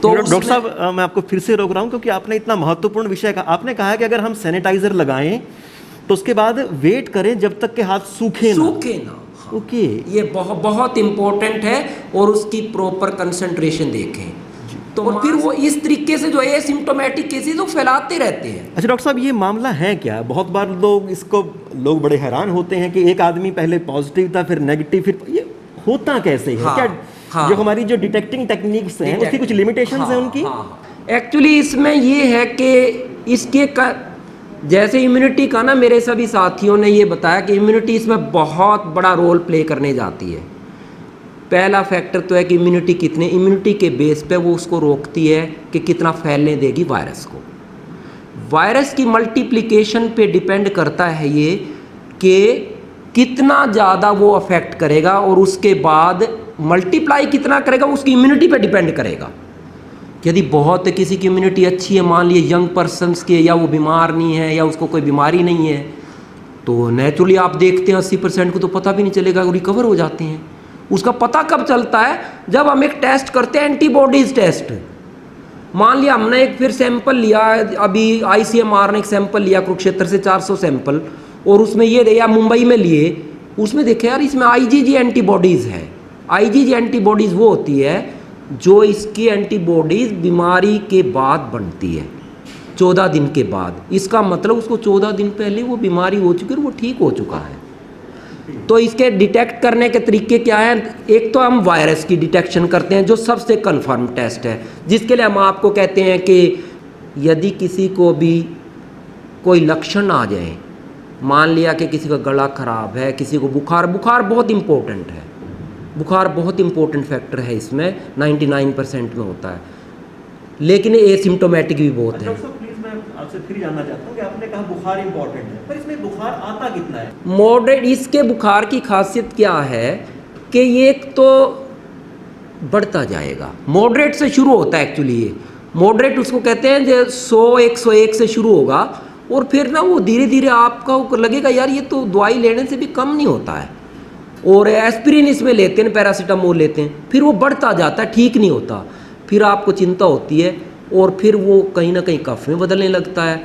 तो डॉक्टर साहब मैं आपको फिर से रोक रहा हूँ क्योंकि आपने इतना महत्वपूर्ण विषय कहा। आपने कहा कि अगर हम सैनिटाइजर लगाएं तो उसके बाद वेट करें जब तक के हाथ सूखे ना। हाँ। ओके, ये बहुत बहुत इम्पोर्टेंट है और उसकी प्रॉपर कंसंट्रेशन देखें। तो और फिर वो इस तरीके से जो एसिम्प्टोमेटिक केसेस वो फैलाते रहते हैं। अच्छा डॉक्टर साहब, ये मामला है क्या? बहुत बार लोग बड़े हैरान होते हैं कि एक आदमी पहले पॉजिटिव था फिर नेगेटिव, फिर ये होता कैसे है? हाँ, क्या हाँ, जो हमारी जो डिटेक्टिंग टेक्निक्स हैं उसकी कुछ लिमिटेशंस हैं उनकी? एक्चुअली इसमें ये है कि जैसे इम्यूनिटी का ना, मेरे सभी साथियों ने ये बताया कि इम्यूनिटी इसमें बहुत बड़ा रोल प्ले करने जाती है। पहला फैक्टर तो है कि इम्यूनिटी के बेस पे वो उसको रोकती है कि कितना फैलने देगी वायरस को। वायरस की मल्टीप्लिकेशन पे डिपेंड करता है ये कि कितना ज़्यादा वो अफेक्ट करेगा और उसके बाद मल्टीप्लाई कितना करेगा उसकी इम्यूनिटी पे डिपेंड करेगा। यदि बहुत किसी की इम्यूनिटी अच्छी है, मान लिए यंग पर्सनस के, या वो बीमार नहीं है या उसको कोई बीमारी नहीं है, तो नेचुरली आप देखते हैं 80% को तो पता भी नहीं चलेगा, रिकवर हो जाते हैं। उसका पता कब चलता है? जब हम एक टेस्ट करते हैं, एंटीबॉडीज टेस्ट। मान लिया हमने एक फिर सैंपल लिया, अभी ICMR ने एक सैंपल लिया कुरुक्षेत्र से 400 सैंपल, और उसमें ये या मुंबई में लिए, उसमें देखे यार इसमें IgG एंटीबॉडीज़ है। IgG एंटीबॉडीज़ वो होती है जो इसकी एंटीबॉडीज़ बीमारी के बाद बनती है, 14 दिन के बाद। इसका मतलब उसको 14 दिन पहले वो बीमारी हो चुकी है और वो ठीक हो चुका है। तो इसके डिटेक्ट करने के तरीके क्या हैं? एक तो हम वायरस की डिटेक्शन करते हैं जो सबसे कन्फर्म टेस्ट है, जिसके लिए हम आपको कहते हैं कि यदि किसी को भी कोई लक्षण आ जाए, मान लिया कि किसी का गला खराब है, किसी को बुखार बहुत इम्पोर्टेंट है, बुखार बहुत इम्पोर्टेंट फैक्टर है इसमें, 99% में होता है, लेकिन एसिम्प्टोमेटिक भी बहुत है। आपसे फिर जानना चाहता हूँ कि आपने कहा बुखार इंपॉर्टेंट है, पर इसमें बुखार आता कितना है? मॉडरेट, इसके बुखार की खासियत क्या है कि ये तो बढ़ता जाएगा। मॉडरेट से शुरू होता है एक्चुअली, ये मॉडरेट उसको कहते हैं जो 100-101 से शुरू होगा, और फिर ना वो धीरे धीरे आपका लगेगा यार ये तो दवाई लेने से भी कम नहीं होता है, और एस्पिरिन इसमें लेते हैं, पैरासीटामोल लेते हैं, फिर वो बढ़ता जाता है, ठीक नहीं होता, फिर आपको चिंता होती है, और फिर वो कहीं ना कहीं कफ में बदलने लगता है।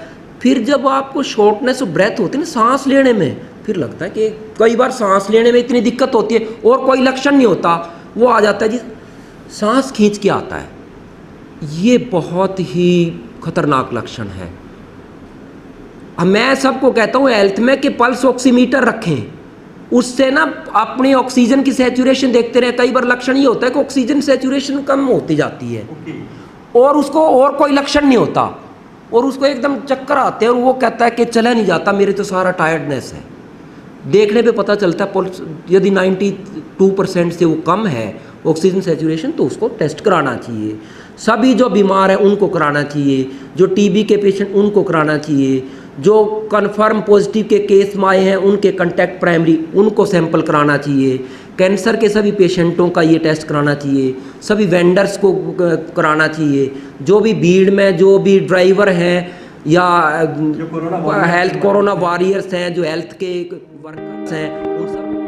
फिर जब आपको शॉर्टनेस ऑफ ब्रेथ होती है ना सांस लेने में, फिर लगता है कि कई बार सांस लेने में इतनी दिक्कत होती है और कोई लक्षण नहीं होता, वो आ जाता है जी सांस खींच के आता है। ये बहुत ही खतरनाक लक्षण है। अब मैं सबको कहता हूँ हेल्थ में कि पल्स ऑक्सीमीटर रखें, उससे ना अपनी ऑक्सीजन की सैचुरेशन देखते रहे। कई बार लक्षण ये होता है कि ऑक्सीजन सैचुरेशन कम होती जाती है और उसको और कोई लक्षण नहीं होता, और उसको एकदम चक्कर आते हैं और वो कहता है कि चला नहीं जाता, मेरे तो सारा टायर्डनेस है। देखने पे पता चलता है पल्स यदि 92% से वो कम है ऑक्सीजन सैचुरेशन, तो उसको टेस्ट कराना चाहिए। सभी जो बीमार हैं उनको कराना चाहिए, जो TB के पेशेंट उनको कराना चाहिए, जो कन्फर्म पॉजिटिव के केस में आए हैं उनके कंटैक्ट प्राइमरी उनको सैंपल कराना चाहिए। कैंसर के सभी पेशेंटों का ये टेस्ट कराना चाहिए, सभी वेंडर्स को कराना चाहिए, जो भी भीड़ में जो भी ड्राइवर हैं या हेल्थ कोरोना वॉरियर्स हैं, जो हेल्थ के वर्कर्स हैं, उन सब